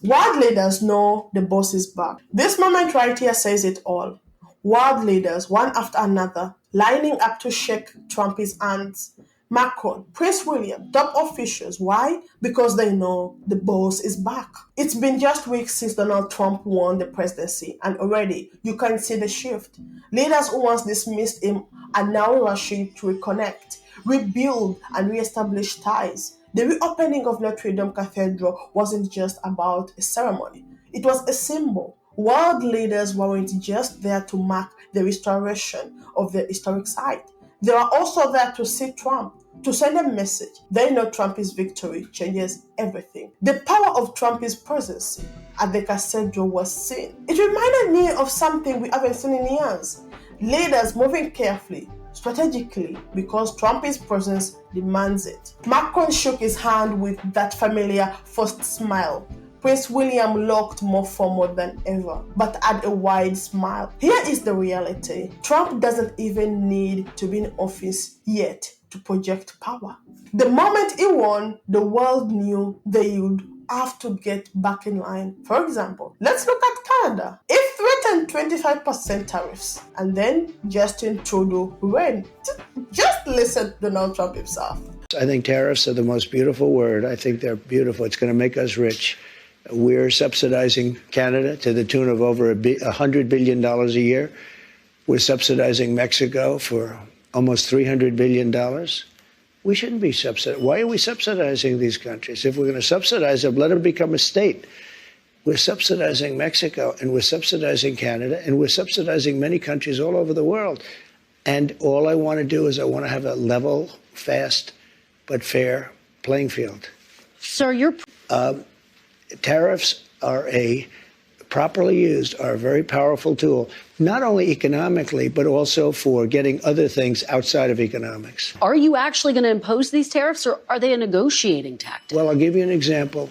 World leaders know the boss is back. This moment right here says it all. World leaders, one after another, lining up to shake Trump's hands. Macron, Prince William, top officials. Why? Because they know the boss is back. It's been just weeks since Donald Trump won the presidency, and already you can see the shift. Leaders who once dismissed him are now rushing to reconnect, rebuild, and re-establish ties. The reopening of Notre Dame Cathedral wasn't just about a ceremony, it was a symbol. World leaders weren't just there to mark the restoration of the historic site, they were also there to see Trump, to send a message. They know Trump's victory changes everything. The power of Trump's presence at the cathedral was seen. It reminded me of something we haven't seen in years. Leaders moving carefully, strategically, because Trump's presence demands it. Macron shook his hand with that familiar forced smile. Prince William looked more formal than ever, but had a wide smile. Here is the reality. Trump doesn't even need to be in office yet to project power. The moment he won, the world knew they would have to get back in line. For example, let's look at Canada. It threatened 25% tariffs, and then Justin Trudeau ran. Just listen to Donald Trump himself. I think tariffs are the most beautiful word. I think they're beautiful. It's going to make us rich. We're subsidizing Canada to the tune of over $100 billion a year. We're subsidizing Mexico for almost $300 billion. We shouldn't be subsidizing. Why are we subsidizing these countries? If we're going to subsidize them, let them become a state. We're subsidizing Mexico, and we're subsidizing Canada, and we're subsidizing many countries all over the world. And all I want to do is I want to have a level, fast, but fair playing field. Sir, you're... Tariffs properly used, are a very powerful tool, not only economically, but also for getting other things outside of economics. Are you actually going to impose these tariffs, or are they a negotiating tactic? Well, I'll give you an example.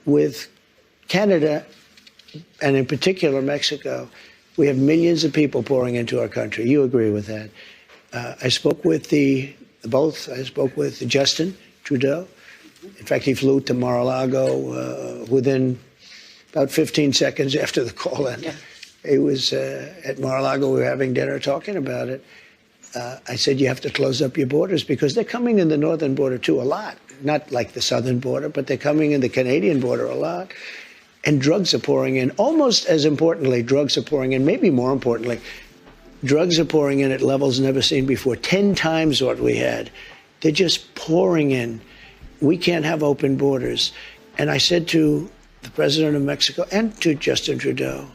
With Canada, and in particular Mexico, we have millions of people pouring into our country. You agree with that. I spoke with I spoke with Justin Trudeau. In fact, he flew to Mar-a-Lago within about 15 seconds after the call ended. He was at Mar-a-Lago. We were having dinner talking about it. I said, you have to close up your borders because they're coming in the northern border, too, a lot. Not like the southern border, but they're coming in the Canadian border a lot. And drugs are pouring in. Almost as importantly, drugs are pouring in. Maybe more importantly, drugs are pouring in at levels never seen before, 10 times what we had. They're just pouring in. We can't have open borders. And I said to the president of Mexico and to Justin Trudeau,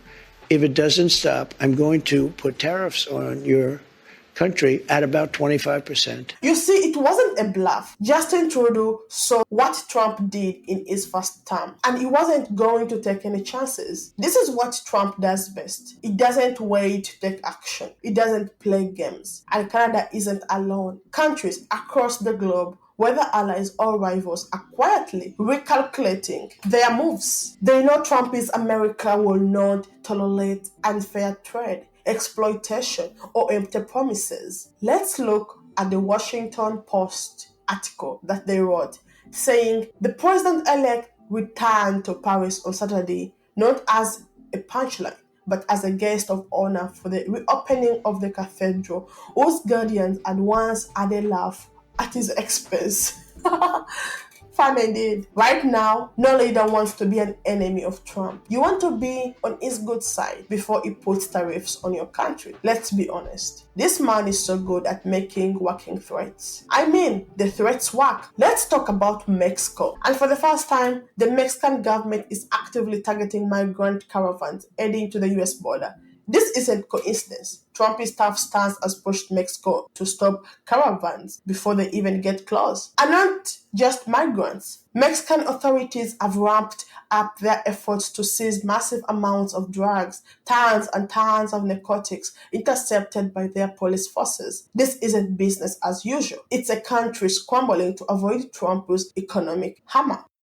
if it doesn't stop, I'm going to put tariffs on your country at about 25%. You see, it wasn't a bluff. Justin Trudeau saw what Trump did in his first term, and he wasn't going to take any chances. This is what Trump does best. He doesn't wait to take action. He doesn't play games. And Canada isn't alone. Countries across the globe, whether allies or rivals, are quietly recalculating their moves. They know Trump's America will not tolerate unfair trade, exploitation, or empty promises. Let's look at the Washington Post article that they wrote, saying the president-elect returned to Paris on Saturday, not as a punchline, but as a guest of honor for the reopening of the cathedral, whose guardians had once had a laugh at his expense. Fun indeed. Right now, no leader wants to be an enemy of Trump. You want to be on his good side before he puts tariffs on your country. Let's be honest. This man is so good at making working threats. I mean, the threats work. Let's talk about Mexico. And for the first time, the Mexican government is actively targeting migrant caravans heading to the US border. This isn't coincidence. Trump's tough stance has pushed Mexico to stop caravans before they even get close. And not just migrants. Mexican authorities have ramped up their efforts to seize massive amounts of drugs, tons and tons of narcotics intercepted by their police forces. This isn't business as usual. It's a country scrambling to avoid Trump's economic hammer.